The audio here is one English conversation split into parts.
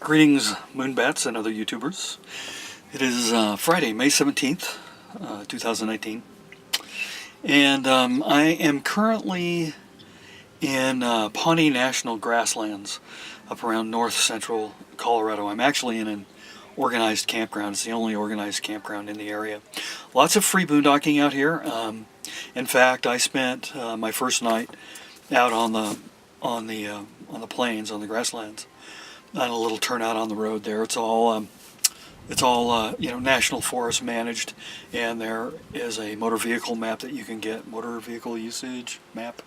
Greetings, Moonbats and other YouTubers. It is Friday, May 17th, 2019. And I am currently in Pawnee National Grasslands up around north central Colorado. I'm actually in an organized campground. It's the only organized campground in the area. Lots of free boondocking out here. In fact, I spent my first night out on the plains, on the grasslands, on a little turnout on the road there. It's all national forest managed, and there is a motor vehicle map that you can get. Motor vehicle usage map,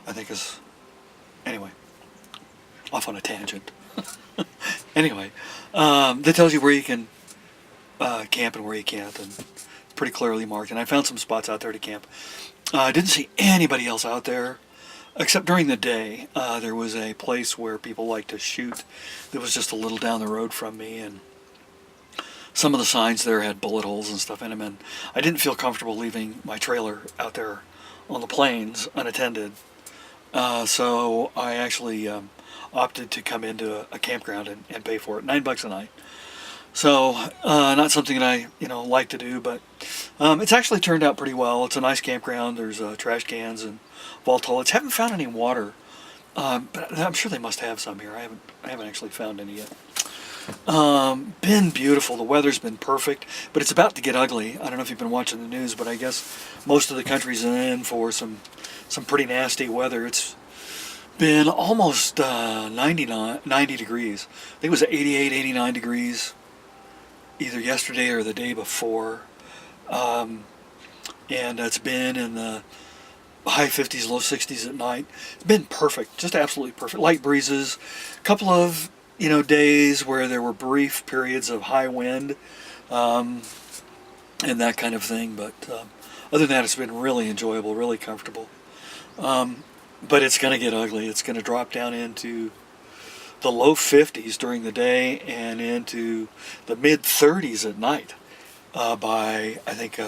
I think is, anyway, off on a tangent. Anyway, that tells you where you can camp and where you can't, and it's pretty clearly marked. And I found some spots out there to camp. I didn't see anybody else out there, except during the day. There was a place where people like to shoot that was just a little down the road from me, and some of the signs there had bullet holes and stuff in them, and I didn't feel comfortable leaving my trailer out there on the plains unattended. So I actually opted to come into a campground and pay for it, $9 a night. So not something that I like to do, but it's actually turned out pretty well. It's a nice campground. There's trash cans and vault toilets. Haven't found any water, but I'm sure they must have some here. I haven't actually found any yet. Been beautiful. The weather's been perfect, but it's about to get ugly. I don't know if you've been watching the news, but I guess most of the country's in for some pretty nasty weather. It's been almost 90 degrees. I think it was 88, 89 degrees either yesterday or the day before. And it's been in the high 50s, low 60s at night. It's been perfect, just absolutely perfect. Light breezes, a couple of days where there were brief periods of high wind, and that kind of thing. But other than that, it's been really enjoyable, really comfortable. But it's going to get ugly. It's going to drop down into the low 50s during the day and into the mid 30s at night by, I think,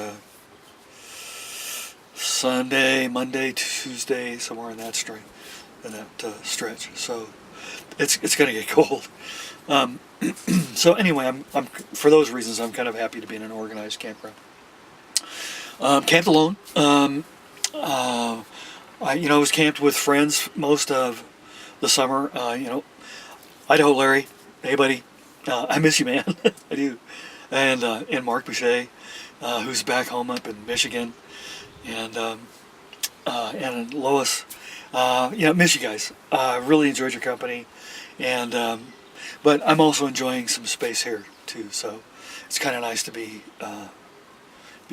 Sunday, Monday, Tuesday, somewhere in that stretch. So it's going to get cold. So anyway, I'm for those reasons I'm kind of happy to be in an organized campground. Camped alone. I was camped with friends most of the summer. Idaho Larry, hey buddy, I miss you, man. I do. And Mark Boucher, who's back home up in Michigan, and Lois. Miss you guys. Really enjoyed your company, and but I'm also enjoying some space here too. So it's kind of nice to be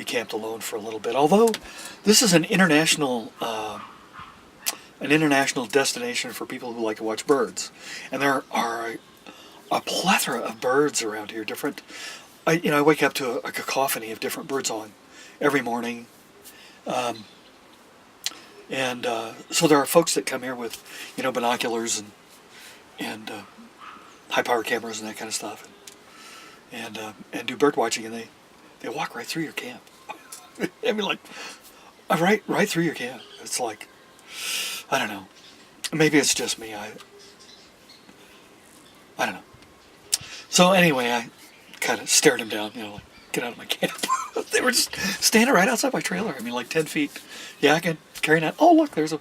camped alone for a little bit. Although this is an international destination for people who like to watch birds, and there are a plethora of birds around here. Different. I wake up to a cacophony of different bird song every morning. So there are folks that come here with, binoculars and high-power cameras and that kind of stuff, and do bird watching, and they walk right through your camp. I mean, like, right through your camp. It's like, I don't know. Maybe it's just me. I don't know. So anyway, I kind of stared them down, like, get out of my camp. They were just standing right outside my trailer. I mean, like 10 feet. Yeah, I can carry that. Oh, look, there's a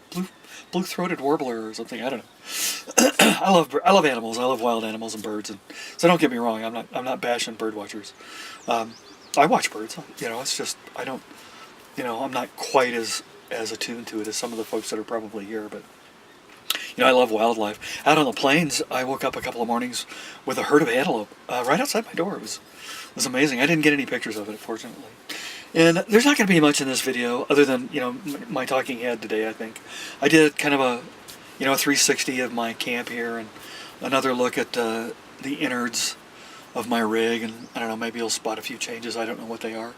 blue-throated warbler or something. I don't know. I love animals. I love wild animals and birds. And so don't get me wrong. I'm not bashing bird watchers. I watch birds. It's just I don't. I'm not quite as attuned to it as some of the folks that are probably here. But I love wildlife. Out on the plains, I woke up a couple of mornings with a herd of antelope right outside my door. It was amazing. I didn't get any pictures of it, fortunately. And there's not going to be much in this video other than, my talking head today, I think. I did kind of a 360 of my camp here, and another look at the innards of my rig, and I don't know, maybe you'll spot a few changes. I don't know what they are.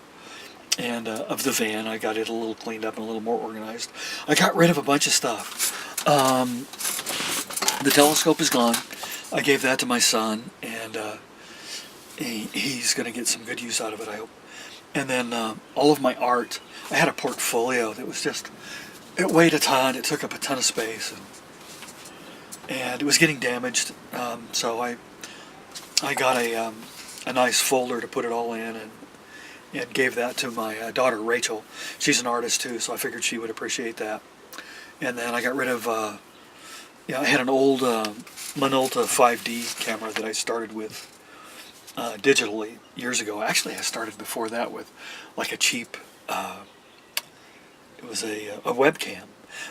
And of the van, I got it a little cleaned up and a little more organized. I got rid of a bunch of stuff. The telescope is gone. I gave that to my son, and he's going to get some good use out of it, I hope. And then all of my art, I had a portfolio that was just, it weighed a ton, it took up a ton of space, and it was getting damaged, so I I got a nice folder to put it all in, and gave that to my daughter Rachel. She's an artist too, so I figured she would appreciate that. And then I got rid of, I had an old Minolta 5D camera that I started with digitally years ago. Actually, I started before that with like a cheap, it was a webcam,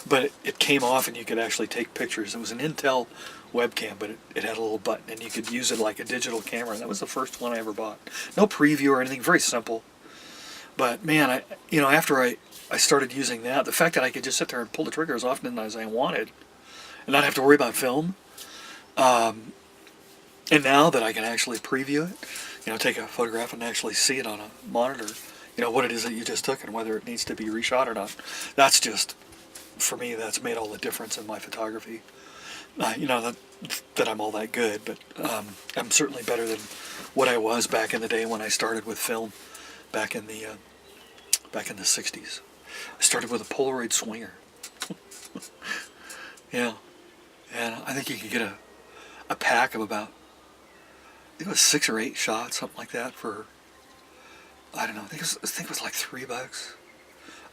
but it came off and you could actually take pictures. It was an Intel webcam, but it had a little button and you could use it like a digital camera. That was the first one I ever bought. No preview or anything, very simple. But man, after I started using that, the fact that I could just sit there and pull the trigger as often as I wanted and not have to worry about film, and now that I can actually preview it, take a photograph and actually see it on a monitor, what it is that you just took and whether it needs to be reshot or not, that's just, for me, that's made all the difference in my photography. That I'm all that good, but I'm certainly better than what I was back in the day when I started with film, back in the 60s. I started with a Polaroid Swinger. Yeah, and I think you could get a pack of about, I think it was 6 or 8 shots, something like that, for, I don't know, I think it was like $3.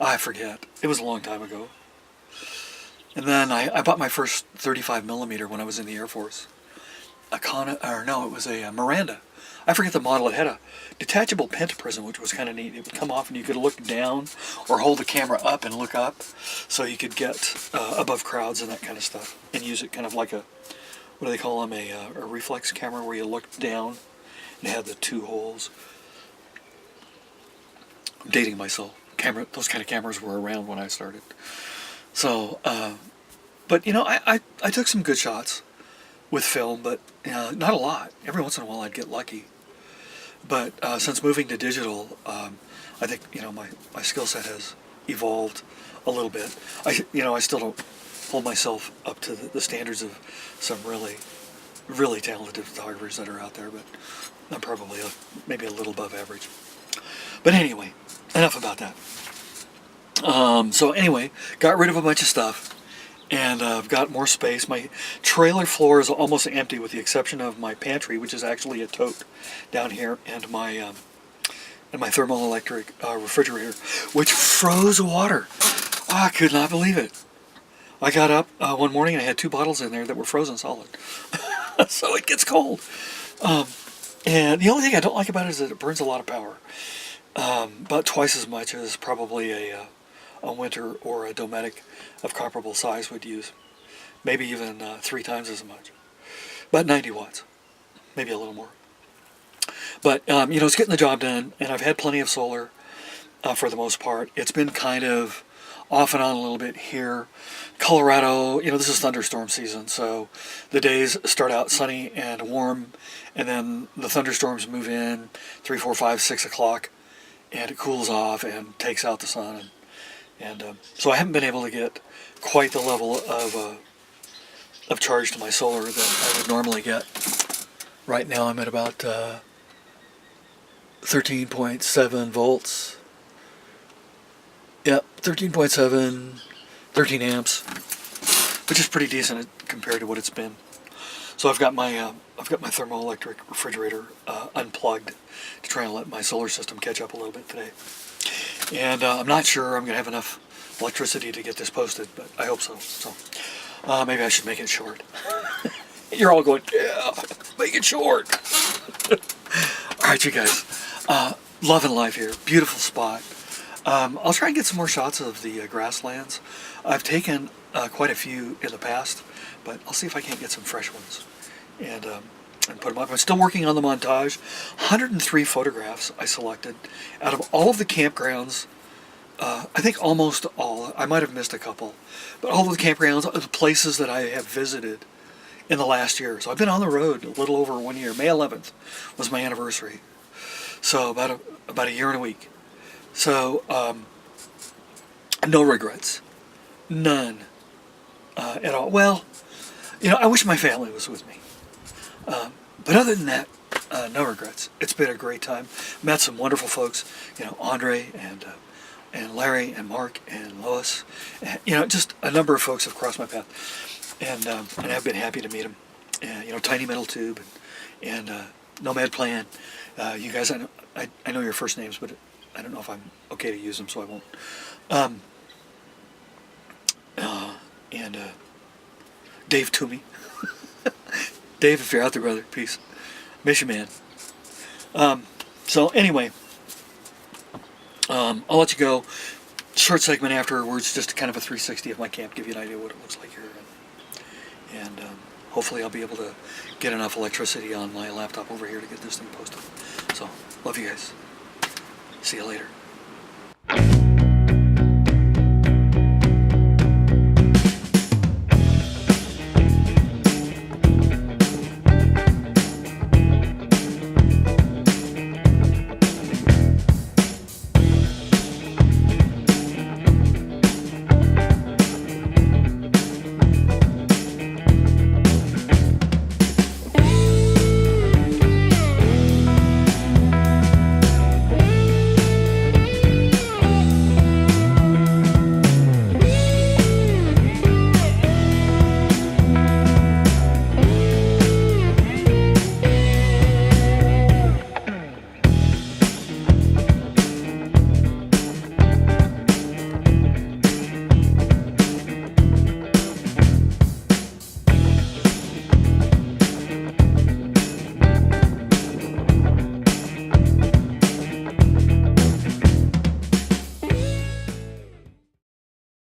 I forget. It was a long time ago. And then I bought my first 35 millimeter when I was in the Air Force. It was a Miranda. I forget the model. It had a detachable pentaprism, which was kind of neat. It would come off and you could look down or hold the camera up and look up, so you could get above crowds and that kind of stuff, and use it kind of like a, what do they call them, a reflex camera where you look down and it had the 2 holes. I'm dating myself. Those kind of cameras were around when I started. So, but I took some good shots with film, but not a lot. Every once in a while I'd get lucky. But since moving to digital, I think my skill set has evolved a little bit. I still don't hold myself up to the standards of some really, really talented photographers that are out there, but I'm probably maybe a little above average. But anyway, enough about that. So anyway, got rid of a bunch of stuff, and I've got more space. My trailer floor is almost empty with the exception of my pantry, which is actually a tote down here, and my thermoelectric refrigerator, which froze water. I could not believe it. I got up one morning and I had 2 bottles in there that were frozen solid. So it gets cold. And the only thing I don't like about it is that it burns a lot of power. About twice as much as probably a winter or a nomadic of comparable size would use. Maybe even 3 times as much. About 90 watts. Maybe a little more. But, it's getting the job done, and I've had plenty of solar for the most part. It's been kind of off and on a little bit here. Colorado, this is thunderstorm season, so the days start out sunny and warm, and then the thunderstorms move in 3, 4, 5, 6 o'clock, and it cools off and takes out the sun. And so I haven't been able to get quite the level of charge to my solar that I would normally get. Right now I'm at about 13.7 volts. Yep, 13.7, 13 amps, which is pretty decent compared to what it's been. So I've got my thermoelectric refrigerator unplugged to try and let my solar system catch up a little bit today. And I'm not sure I'm going to have enough electricity to get this posted, but I hope so. So maybe I should make it short. You're all going, yeah, make it short. All right, you guys. Love and life here. Beautiful spot. I'll try and get some more shots of the grasslands. I've taken quite a few in the past, but I'll see if I can't get some fresh ones and put them up. I'm still working on the montage. 103 photographs I selected out of all of the campgrounds. I think almost all. I might have missed a couple, but all of the campgrounds, the places that I have visited in the last year. So I've been on the road a little over 1 year. May 11th was my anniversary. So about a year and a week. So no regrets, none at all. Well, I wish my family was with me, but other than that, no regrets. It's been a great time. Met some wonderful folks, Andre and Larry and Mark and Lois. Just a number of folks have crossed my path, and I've been happy to meet them. And Tiny Metal Tube and Nomad Plan. You guys, I know your first names, but I don't know if I'm okay to use them, so I won't. And Dave Toomey. Dave, if you're out there, brother, peace. Miss you, man. So anyway, I'll let you go. Short segment afterwards, just kind of a 360 of my camp, give you an idea what it looks like here. And hopefully I'll be able to get enough electricity on my laptop over here to get this thing posted. So, love you guys. See you later.